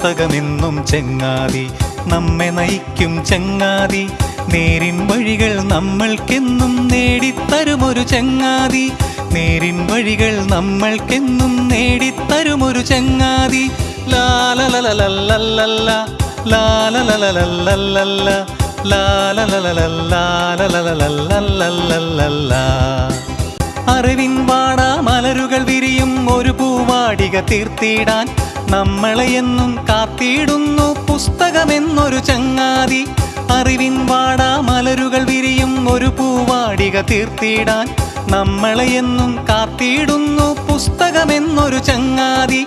പുസ്തകമെന്നും ചങ്ങാതി, നമ്മെ നയിക്കും ചങ്ങാതി. നേരിൻ വഴികൾ നമ്മൾക്കെന്നും നേടിത്തരുമൊരു ചങ്ങാതി, നേരിൻ വഴികൾ നമ്മൾക്കെന്നും നേടിത്തരുമൊരു ചങ്ങാതി. ലാലലലലലലല ലാലലലലലലല ലാലലലലലലല. അറിവിൻ വാടാ മലരുകൾ വിരിയും ഒരു പൂവാടിക തീർത്തിടാൻ നമ്മളെയെന്നും കാത്തിടുന്നു പുസ്തകമെന്നൊരു ചങ്ങാതി. അറിവിൻ വാടാ മലരുകൾ വിരിയും ഒരു പൂവാടിക തീർത്തിടാൻ നമ്മളെയെന്നും കാത്തിടുന്നു പുസ്തകമെന്നൊരു ചങ്ങാതി.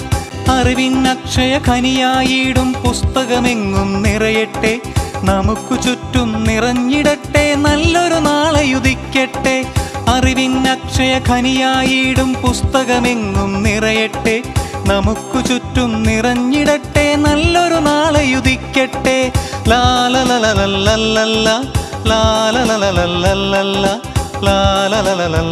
അറിവിൻ അക്ഷയ ഖനിയായിടും പുസ്തകമെങ്ങും നിറയട്ടെ, നമുക്കു ചുറ്റും നിറഞ്ഞിടട്ടെ, നല്ലൊരു നാളെയുദിക്കട്ടെ. അറിവിൻ അക്ഷയ ഖനിയായിടും പുസ്തകമെങ്ങും നിറയട്ടെ, നമുക്കു ചുറ്റും നിറഞ്ഞിടട്ടെ, നല്ലൊരു നാളെയുദിക്കട്ടെ. ലാലലലലലലല ലാലലലലലലല ലാലലലലലലല.